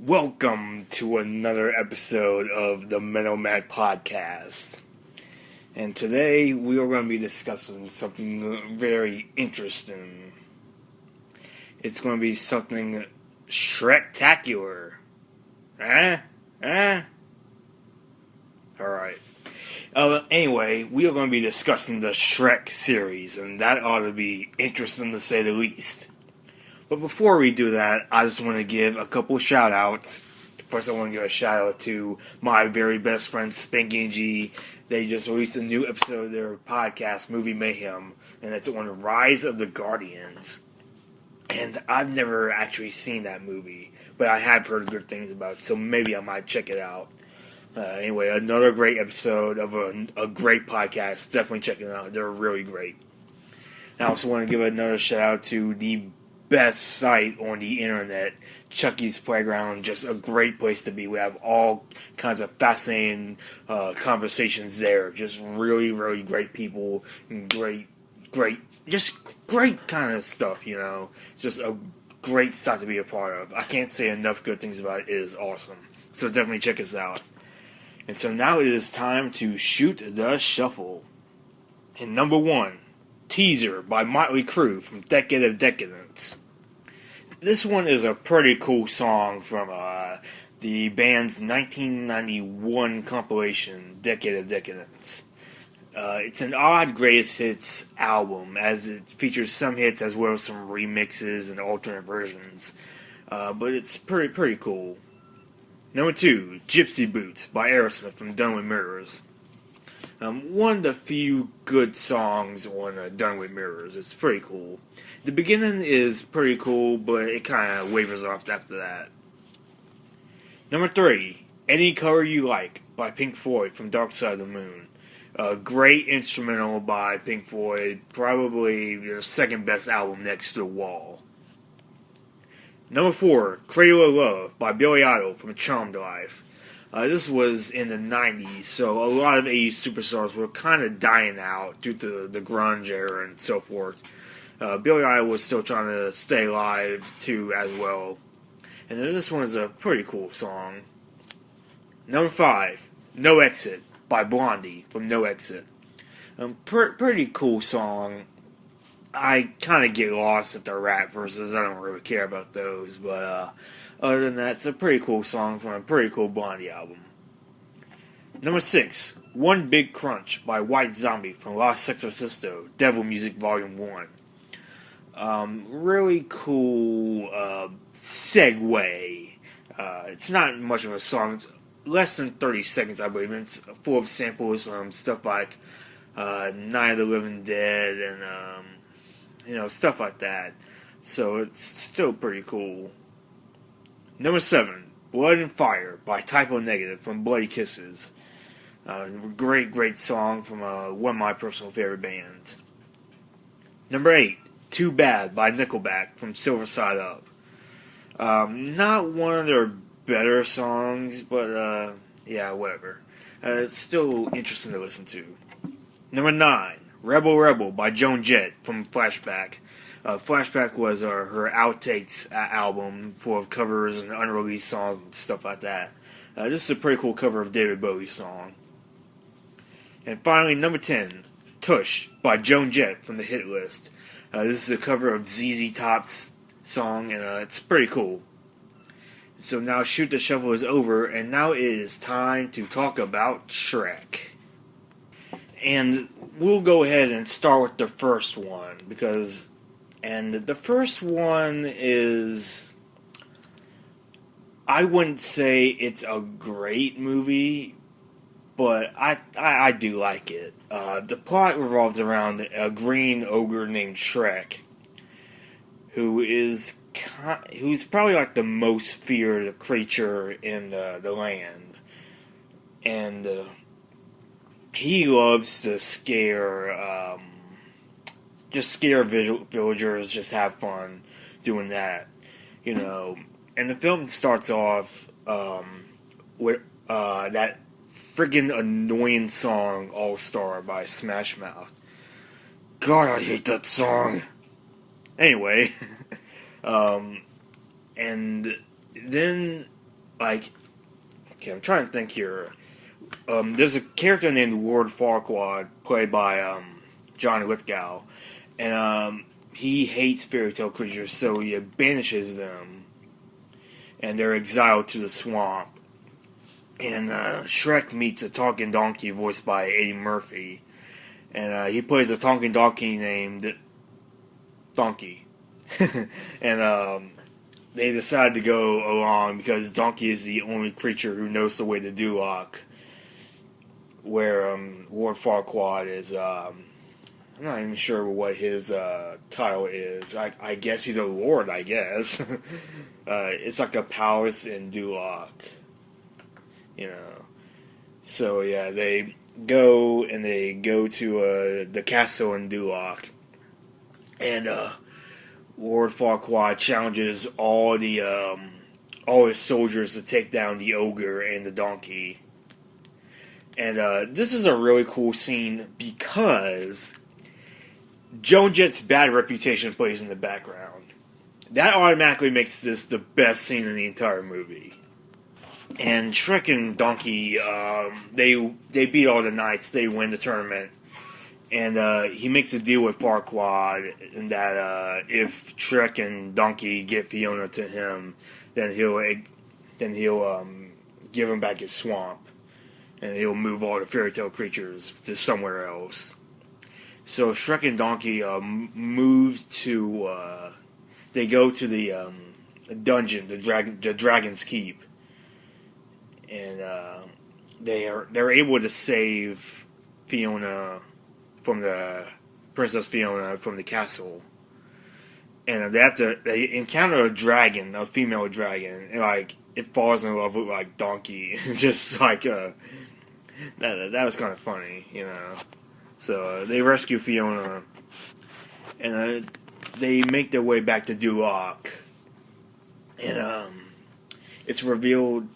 Welcome to another episode of the Metal Mad Podcast. And today we are going to be discussing something very interesting. It's going to be something Shrek-tacular. Alright. Anyway, we are going to be discussing the Shrek series, and that ought to be interesting to say the least. But before we do that, I just want to give a couple shout-outs. First, I want to give a shout-out to my very best friend, Spanky and G. They just released a new episode of their podcast, Movie Mayhem, and it's on Rise of the Guardians. And I've never actually seen that movie, but I have heard good things about it, so maybe I might check it out. Anyway, another great episode of a great podcast. Definitely check it out. They're really great. I also want to give another shout-out to the best site on the internet, Chucky's Playground. Just a great place to be. We have all kinds of fascinating conversations there. Just really, really great people and great kind of stuff, you know. Just a great site to be a part of. I can't say enough good things about it. It is awesome. So definitely check us out. And so now it is time to shoot the shuffle. And number one, Teaser by Motley Crue from Decade of Decadence. This one is a pretty cool song from the band's 1991 compilation, Decade of Decadence. It's an odd greatest hits album, as it features some hits as well as some remixes and alternate versions. But it's pretty cool. Number two, Gypsy Boots by Aerosmith from Done with Mirrors. One of the few good songs on Done with Mirrors. It's pretty cool. The beginning is pretty cool, but it kind of wavers off after that. Number three, Any Color You Like by Pink Floyd from Dark Side of the Moon. A great instrumental by Pink Floyd, probably their second best album next to The Wall. Number four, Cradle of Love by Billy Idol from Charmed Life. This was in the 90s, so a lot of 80s superstars were kind of dying out due to the grunge era and so forth. Billy Idol was still trying to stay alive, too, as well. And then this one is a pretty cool song. Number five, No Exit by Blondie from No Exit. Pretty cool song. I kind of get lost at the rap verses. I don't really care about those, but other than that, it's a pretty cool song from a pretty cool Blondie album. Number six, One Big Crunch by White Zombie from Los Exorcisto, Devil Music Volume 1. Really cool segue. It's not much of a song. It's less than 30 seconds, I believe. And it's full of samples from stuff like Night of the Living Dead and stuff like that. So it's still pretty cool. Number seven, Blood and Fire by Typo Negative from Bloody Kisses. Great song from one of my personal favorite bands. Number eight, Too Bad by Nickelback from Silver Side Up. Not one of their better songs, but yeah, whatever. It's still interesting to listen to. Number nine, Rebel Rebel by Joan Jett from Flashback. Flashback was her outtakes album full of covers and unreleased songs and stuff like that. This is a pretty cool cover of David Bowie's song. And finally, number 10, Tush by Joan Jett from the Hit List. This is a cover of ZZ Top's song, and it's pretty cool. So now Shoot the Shuffle is over, and now it is time to talk about Shrek. And we'll go ahead and start with the first one, and the first one is, I wouldn't say it's a great movie, but I do like it. The plot revolves around a green ogre named Shrek, who's probably like the most feared creature in the land, and he loves to scare villagers, just have fun doing that, you know. And the film starts off with that friggin' annoying song All Star by Smash Mouth. God, I hate that song. Anyway, and then like, okay, I'm trying to think here. There's a character named Lord Farquaad, played by John Lithgow, and he hates fairy tale creatures, so he banishes them, and they're exiled to the swamp. And Shrek meets a talking donkey voiced by Eddie Murphy, and he plays a talking donkey named Donkey. And they decide to go along because Donkey is the only creature who knows the way to Duloc, where Lord Farquaad is. I'm not even sure what his title is. I guess he's a lord, I guess. It's like a palace in Duloc. So yeah, they go to the castle in Duloc, and Lord Farquaad challenges all his soldiers to take down the ogre and the donkey. And this is a really cool scene because Joan Jett's bad reputation plays in the background. That automatically makes this the best scene in the entire movie. And Shrek and Donkey, they beat all the knights. They win the tournament, and he makes a deal with Farquaad in that if Shrek and Donkey get Fiona to him, then he'll give him back his swamp, and he'll move all the fairy tale creatures to somewhere else. So Shrek and Donkey move to. They go to the dungeon, the Dragon's Keep. And they're able to save Fiona from Princess Fiona from the castle, and they encounter a dragon, a female dragon, and it falls in love with Donkey, just that was kind of funny, So they rescue Fiona, and they make their way back to Duloc, and it's revealed.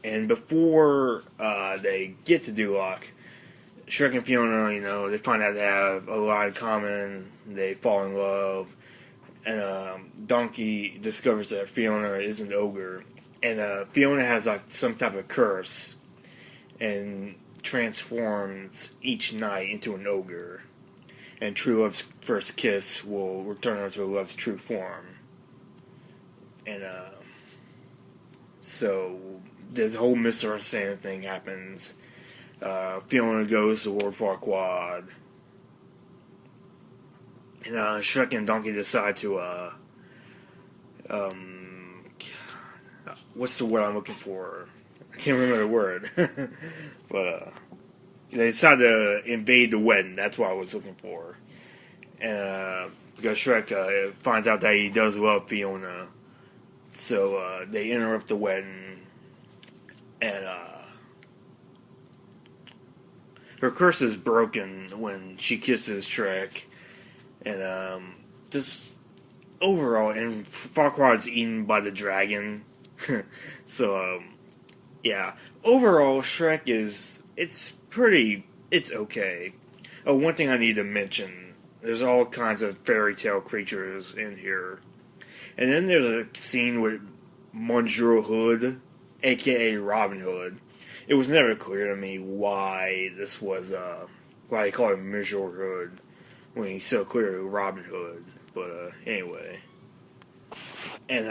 And before they get to Duloc, Shrek and Fiona, they find out they have a lot in common. They fall in love. And Donkey discovers that Fiona is an ogre. And Fiona has some type of curse and transforms each night into an ogre. And True Love's first kiss will return her to love's true form. And so this whole misunderstanding thing happens. Fiona goes to Lord Farquaad. And Shrek and Donkey decide to, what's the word I'm looking for? I can't remember the word. But they decide to invade the wedding. That's what I was looking for. And because Shrek finds out that he does love Fiona. So they interrupt the wedding. And her curse is broken when she kisses Shrek. And just overall, and Farquaad's eaten by the dragon. So, yeah. Overall, Shrek it's okay. One thing I need to mention, there's all kinds of fairy tale creatures in here. And then there's a scene with Monsieur Hood, a.k.a. Robin Hood. It was never clear to me why this was, why they called him Monsieur Hood when he's so clearly Robin Hood. But, anyway. And,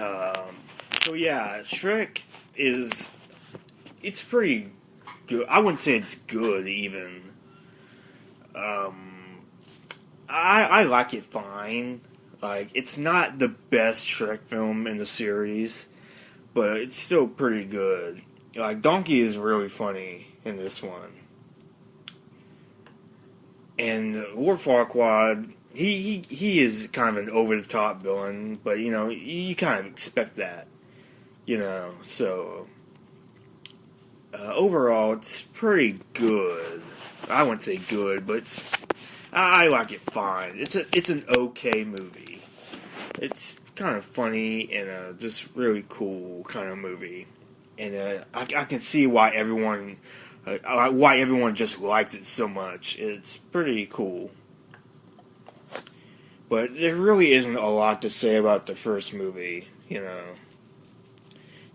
so yeah, Shrek it's pretty good. I wouldn't say it's good, even. I like it fine. It's not the best Shrek film in the series, but it's still pretty good. Donkey is really funny in this one. And Lord Farquaad, he is kind of an over-the-top villain, but, you kind of expect that. So overall, it's pretty good. I wouldn't say good, but I like it fine. It's an okay movie. It's kind of funny and just really cool kind of movie. And I can see why everyone just likes it so much. It's pretty cool. But there really isn't a lot to say about the first movie,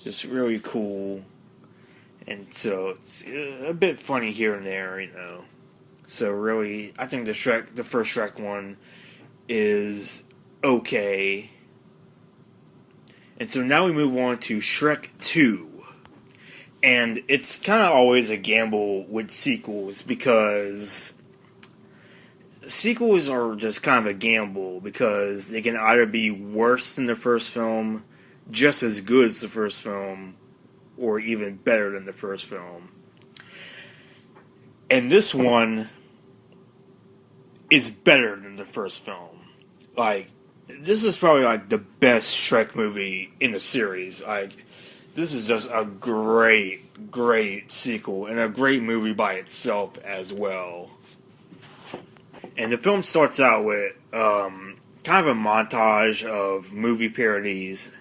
Just really cool. And so it's a bit funny here and there, you know. So really, I think the first Shrek one is okay. And so now we move on to Shrek 2. And it's kind of always a gamble with sequels because sequels are just kind of a gamble because they can either be worse than the first film, just as good as the first film, or even better than the first film. And this one is better than the first film. Like, this is probably like the best Shrek movie in the series. Like, this is just a great sequel and a great movie by itself as well. And the film starts out with kind of a montage of movie parodies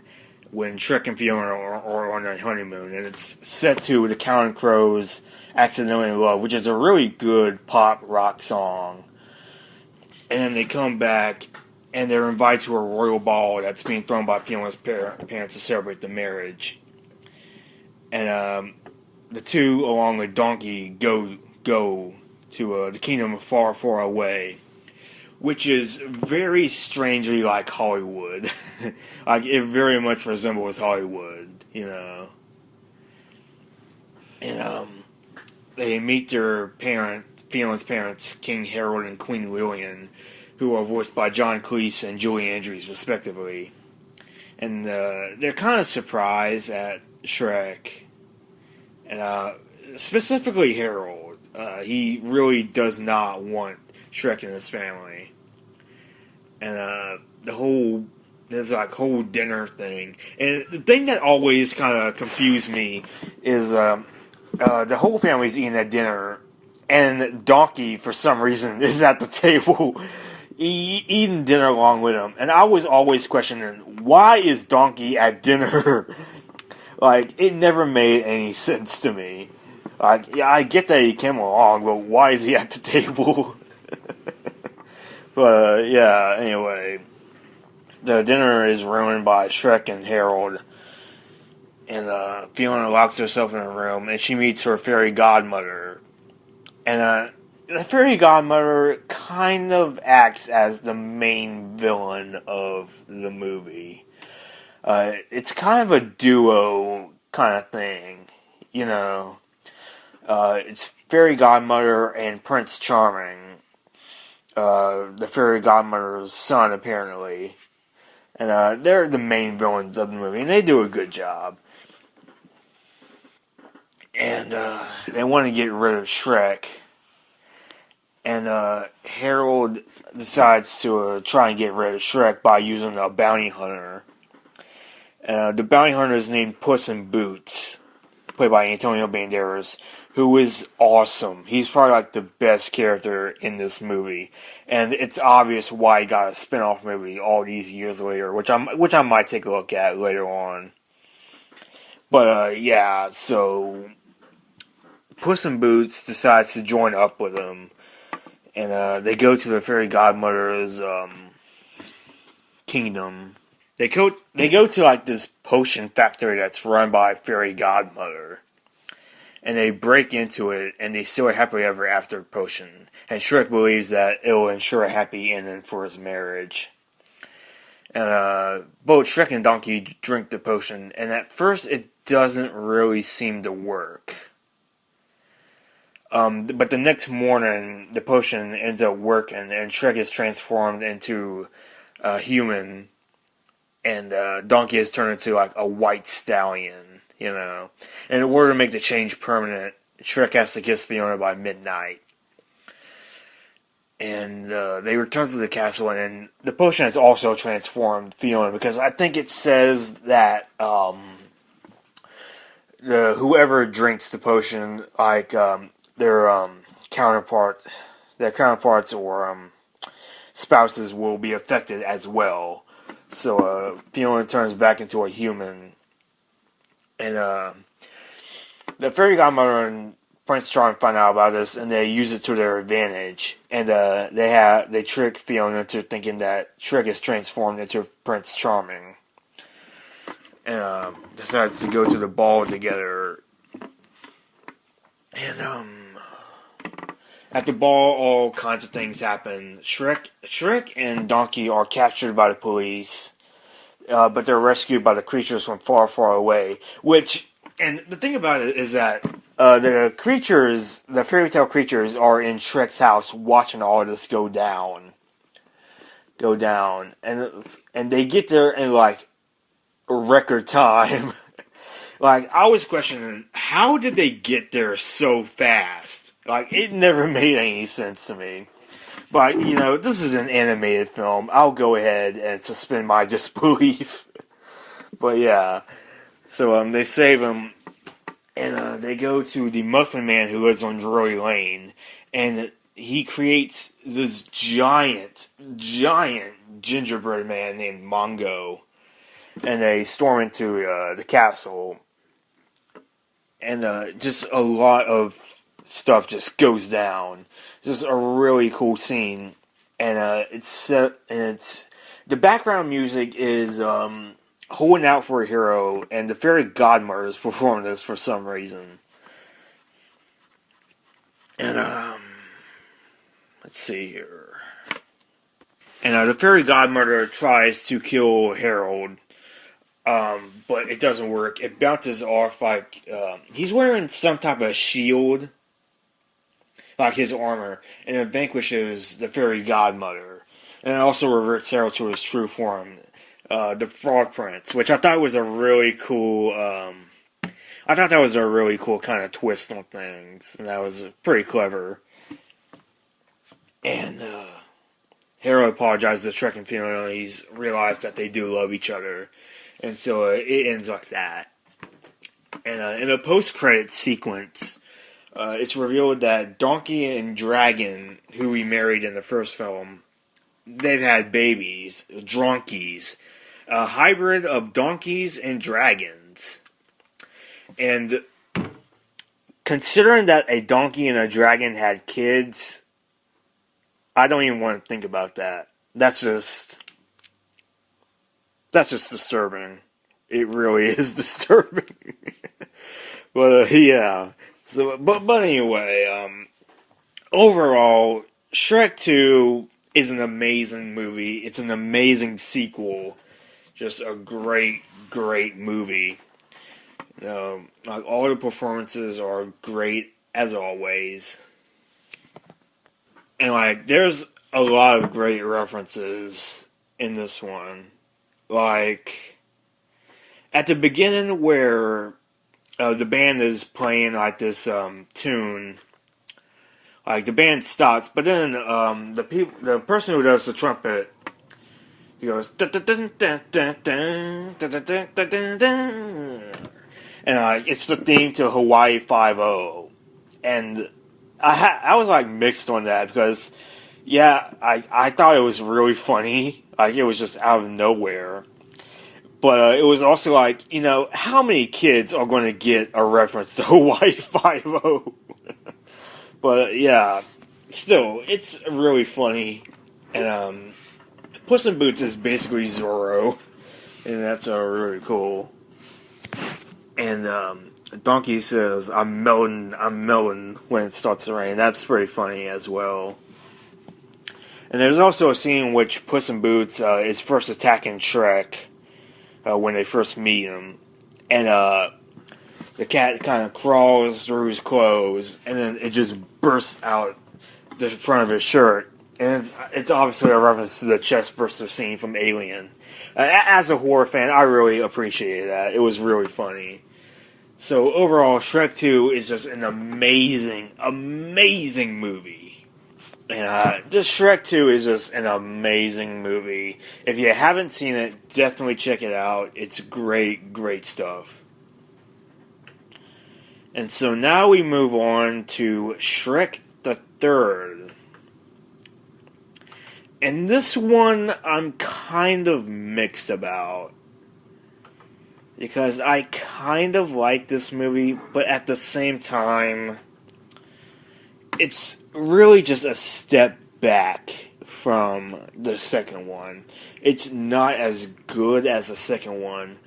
when Shrek and Fiona are on their honeymoon, and it's set to the Counting Crows' "Accidentally in Love," which is a really good pop rock song. And then they come back, and they're invited to a royal ball that's being thrown by Fiona's parents to celebrate the marriage. And the two, along with Donkey, go to the kingdom of far, far away, which is very strangely like Hollywood. Like, it very much resembles Hollywood, you know. And they meet their Fiona's parents, King Harold and Queen Lillian, who are voiced by John Cleese and Julie Andrews, respectively. And they're kind of surprised at Shrek. And specifically Harold. He really does not want Shrek in his family. And there's like whole dinner thing. And the thing that always kind of confused me is the whole family's eating at dinner, and Donkey, for some reason, is at the table eating dinner along with him. And I was always questioning, why is Donkey at dinner? Like, it never made any sense to me. Like, yeah, I get that he came along, but why is he at the table? But, yeah, anyway. The dinner is ruined by Shrek and Harold. And Fiona locks herself in a room, and she meets her fairy godmother. And the fairy godmother kind of acts as the main villain of the movie. It's kind of a duo kind of thing, you know. It's Fairy Godmother and Prince Charming. The Fairy Godmother's son, apparently. And they're the main villains of the movie, and they do a good job. And they want to get rid of Shrek. And Harold decides to try and get rid of Shrek by using a bounty hunter. The bounty hunter is named Puss in Boots, played by Antonio Banderas, who is awesome. He's probably like the best character in this movie, and it's obvious why he got a spin-off movie all these years later, which I might take a look at later on. But yeah, so Puss in Boots decides to join up with him, and they go to the fairy godmother's kingdom. They go to like this potion factory that's run by Fairy Godmother. And they break into it, and they steal a happily ever after potion. And Shrek believes that it will ensure a happy ending for his marriage. And both Shrek and Donkey drink the potion, and at first it doesn't really seem to work. But the next morning, the potion ends up working, and Shrek is transformed into a human. And Donkey is turned into like a white stallion, you know. And in order to make the change permanent, Shrek has to kiss Fiona by midnight. And they return to the castle, and the potion has also transformed Fiona, because I think it says that whoever drinks the potion, like their counterparts or spouses will be affected as well. So Fiona turns back into a human, and the fairy godmother and Prince Charming find out about this, and they use it to their advantage. And they trick Fiona into thinking that Shrek is transformed into Prince Charming. and decides to go to the ball together. And at the ball, all kinds of things happen. Shrek and Donkey are captured by the police, but they're rescued by the creatures from far, far away. And the thing about it is that the creatures, the fairy tale creatures, are in Shrek's house watching all of this go down, and they get there in like record time. Like, I was questioning, how did they get there so fast? Like, it never made any sense to me. But, this is an animated film. I'll go ahead and suspend my disbelief. But, yeah. So, they save him, and they go to the Muffin Man who lives on Drury Lane, and he creates this giant gingerbread man named Mongo. And they storm into the castle. And just a lot of stuff just goes down. Just a really cool scene. And the background music is Holding Out for a Hero, and the Fairy Godmothers perform this for some reason. And let's see here. And the Fairy Godmother tries to kill Harold. But it doesn't work. It bounces off like he's wearing some type of shield, like his armor, and it vanquishes the Fairy Godmother. And it also reverts Harold to his true form, the Frog Prince, which I thought was a really cool. I thought that was a really cool kind of twist on things, and that was pretty clever. And Harold apologizes to Shrek and Fiona, and he's realized that they do love each other. And so it ends like that. And in a post-credit sequence, it's revealed that Donkey and Dragon, who we married in the first film, they've had babies, dronkies, a hybrid of donkeys and dragons. And considering that a donkey and a dragon had kids, I don't even want to think about that. That's just disturbing. It really is disturbing. But yeah. So, but anyway, overall, Shrek 2 is an amazing movie. It's an amazing sequel. Just a great movie. Like all the performances are great as always. And like, there's a lot of great references in this one. Like, at the beginning where the band is playing like this tune, like the band stops, but then the person who does the trumpet, he goes and it's the theme to Hawaii 5-0, and I was like mixed on that because yeah, I thought it was really funny. Like, it was just out of nowhere. But it was also like, how many kids are going to get a reference to Hawaii 5-0? But, yeah, still, it's really funny. And Puss in Boots is basically Zorro. And that's really cool. And Donkey says, I'm melting when it starts to rain. That's pretty funny as well. And there's also a scene in which Puss in Boots is first attacking Shrek when they first meet him. And the cat kind of crawls through his clothes, and then it just bursts out the front of his shirt. And it's obviously a reference to the chest burster scene from Alien. As a horror fan, I really appreciated that. It was really funny. So overall, Shrek 2 is just an amazing movie. And just Shrek 2 is just an amazing movie. If you haven't seen it, definitely check it out. It's great stuff. And so now we move on to Shrek the Third. And this one I'm kind of mixed about. Because I kind of like this movie, but at the same time, it's really just a step back from the second one. It's not as good as the second one,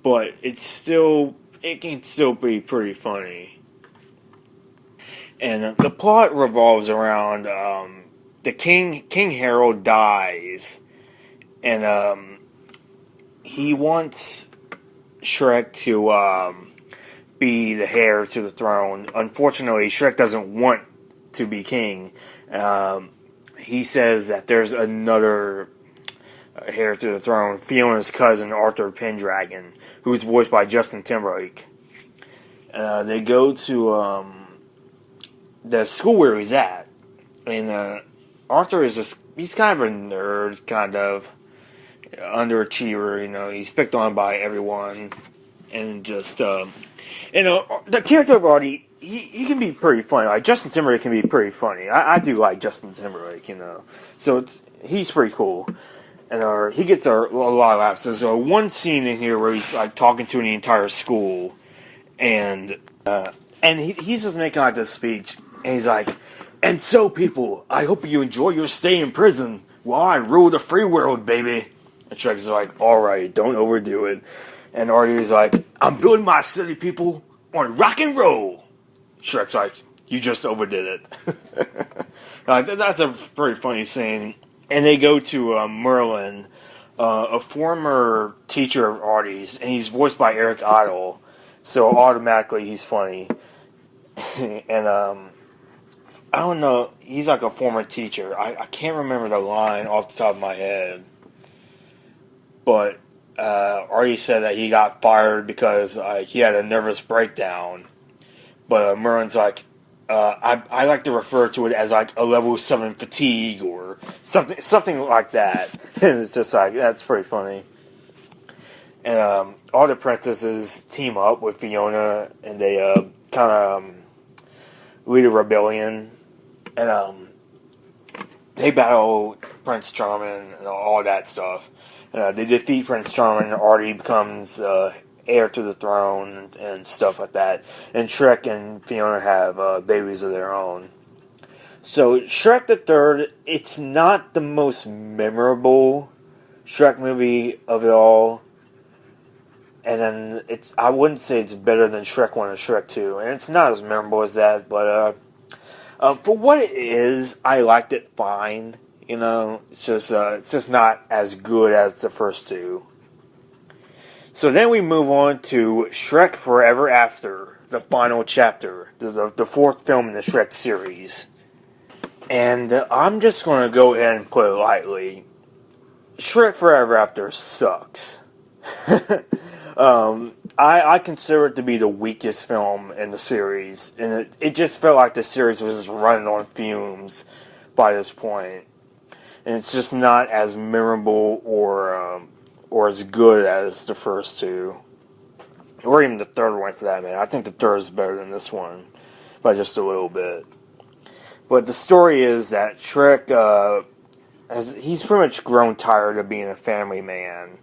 but it can still be pretty funny. And the plot revolves around the King Harold dies, and he wants Shrek to be the heir to the throne. Unfortunately, Shrek doesn't want to be king. He says that there's another heir to the throne, Fiona's cousin, Arthur Pendragon, who's voiced by Justin Timberlake. They go to the school where he's at, and Arthur he's kind of a nerd, kind of underachiever. He's picked on by everyone, and just the character of Artie, he can be pretty funny. Like Justin Timberlake can be pretty funny. I do like Justin Timberlake, so he's pretty cool. And he gets a lot of laughs. There's one scene in here where he's like talking to the entire school, and he's just making like this speech, and he's like, "And so, people, I hope you enjoy your stay in prison while I rule the free world, baby." And Shrek's like, "All right, don't overdo it." And Artie's like, "I'm building my city, people, on rock and roll." Shrek's like, "You just overdid it." That's a pretty funny scene. And they go to Merlin, a former teacher of Artie's, and he's voiced by Eric Idle, so automatically he's funny. And I don't know, he's like a former teacher. I can't remember the line off the top of my head, but Artie said that he got fired because he had a nervous breakdown. But Merlin's like, I like to refer to it as like a level 7 fatigue or something like that. And it's just like, that's pretty funny. And all the princesses team up with Fiona, and they kind of lead a rebellion, and they battle Prince Charming and all that stuff. They defeat Prince Charming, and Artie becomes heir to the throne and stuff like that. And Shrek and Fiona have babies of their own. So Shrek the Third, it's not the most memorable Shrek movie of it all. And then I wouldn't say it's better than Shrek 1 and Shrek 2. And it's not as memorable as that, but for what it is, I liked it fine. It's just not as good as the first two. So then we move on to Shrek Forever After, the final chapter, the fourth film in the Shrek series. And I'm just going to go ahead and put it lightly. Shrek Forever After sucks. I consider it to be the weakest film in the series, and it just felt like the series was just running on fumes by this point. And it's just not as memorable or as good as the first two, or even the third one for that matter. I think the third is better than this one by just a little bit. But the story is that Shrek, he's pretty much grown tired of being a family man,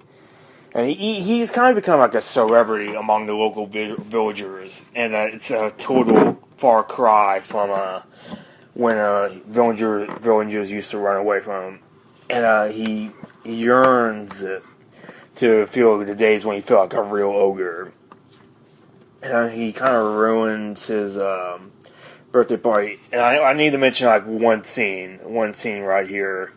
and he's kind of become like a celebrity among the local villagers, and it's a total far cry from when villagers used to run away from him, and he yearns to feel the days when he felt like a real ogre. And he kind of ruins his birthday party. And I need to mention like one scene right here.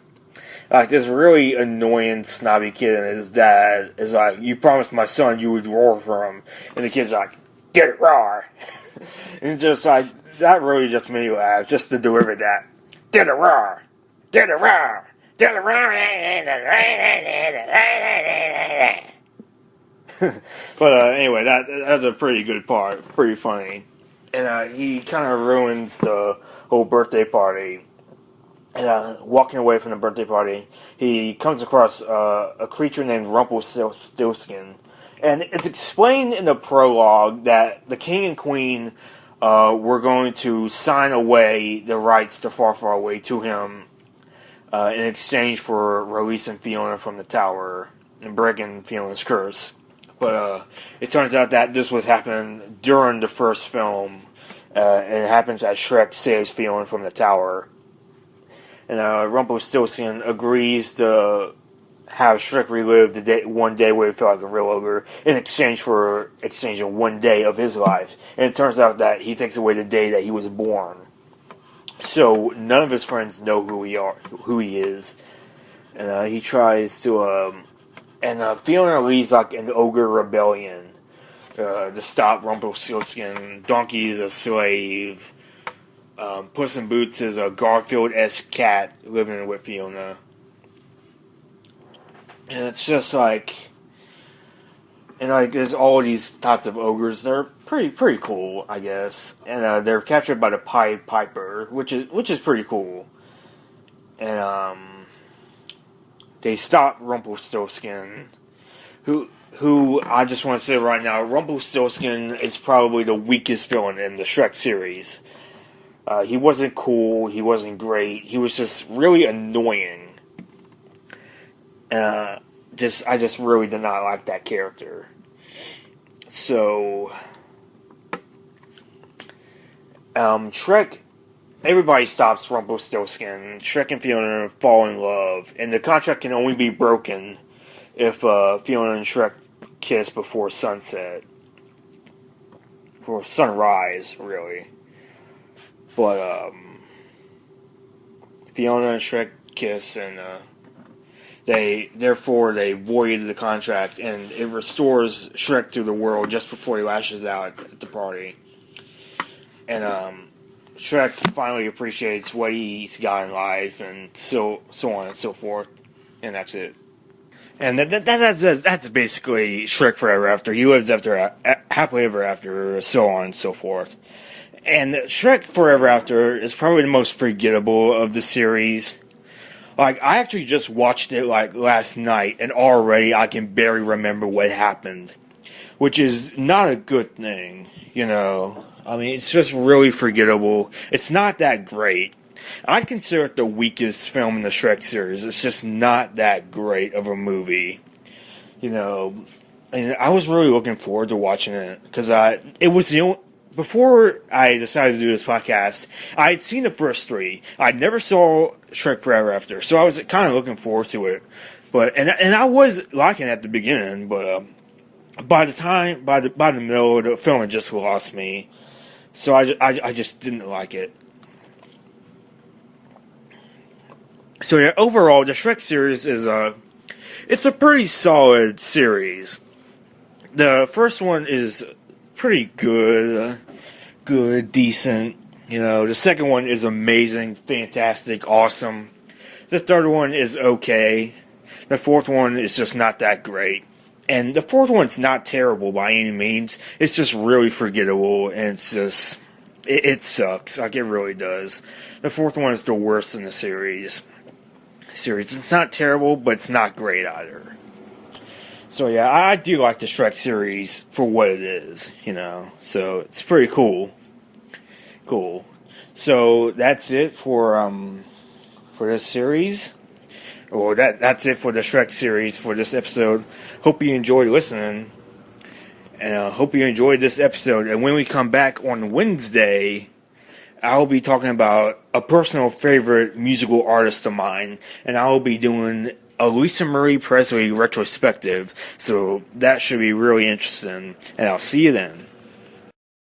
Like this really annoying snobby kid and his dad is like, "You promised my son you would roar for him," and the kid's like, "Get it roar." And just like that really just made me laugh just to deliver that. Get it roar, get it roar. But anyway, that's a pretty good part, pretty funny, and he kind of ruins the whole birthday party. And walking away from the birthday party, he comes across a creature named Rumpelstiltskin, and it's explained in the prologue that the king and queen were going to sign away the rights to Far, Far Away to him. In exchange for releasing Fiona from the tower and breaking Fiona's curse. But it turns out that this was happening during the first film, and it happens as Shrek saves Fiona from the tower. And Rumpelstiltskin agrees to have Shrek relive the day, one day where he felt like a real ogre in exchange for exchanging one day of his life. And it turns out that he takes away the day that he was born. So none of his friends know who he is, and he tries to. Fiona leads like an ogre rebellion to stop Rumpelstiltskin. Donkey is a slave. Puss in Boots is a Garfield-esque cat living with Fiona. And it's just like, and like there's all these types of ogres. They're pretty cool, I guess. And they're captured by the Pied Piper, which is pretty cool. And they stop Rumpelstiltskin, who I just want to say right now, Rumpelstiltskin is probably the weakest villain in the Shrek series. He wasn't cool. He wasn't great. He was just really annoying. I just really did not like that character. So, Shrek, everybody stops Rumpelstiltskin. Shrek and Fiona fall in love, and the contract can only be broken if Fiona and Shrek kiss before sunset. For sunrise, really. But, Fiona and Shrek kiss, and, they void the contract, and it restores Shrek to the world just before he lashes out at the party. And, Shrek finally appreciates what he's got in life, and so on and so forth. And that's it. And that's basically Shrek Forever After. He lives happily ever after, so on and so forth. And Shrek Forever After is probably the most forgettable of the series. Like, I actually just watched it, like, last night, and already I can barely remember what happened. Which is not a good thing, you know. I mean, it's just really forgettable. It's not that great. I'd consider it the weakest film in the Shrek series. It's just not that great of a movie. You know, and I was really looking forward to watching it, because it was the only... Before I decided to do this podcast, I had seen the first three. I never saw Shrek Forever After, so I was kind of looking forward to it. But and I was liking it at the beginning, but by the middle of the film, it just lost me. So I just didn't like it. So yeah, overall, the Shrek series is it's a pretty solid series. The first one is pretty good, decent. You know, the second one is amazing, fantastic, awesome. The third one is okay. The fourth one is just not that great. And the fourth one's not terrible by any means. It's just really forgettable, and it's just... It sucks. Like, it really does. The fourth one is the worst in the series. It's not terrible, but it's not great either. So yeah, I do like the Shrek series for what it is, you know. So it's pretty cool. Cool. So that's it for this series. Or that's it for the Shrek series for this episode. Hope you enjoyed listening. And hope you enjoyed this episode. And when we come back on Wednesday, I'll be talking about a personal favorite musical artist of mine. And I'll be doing a Lisa Marie Presley retrospective. So that should be really interesting. And I'll see you then.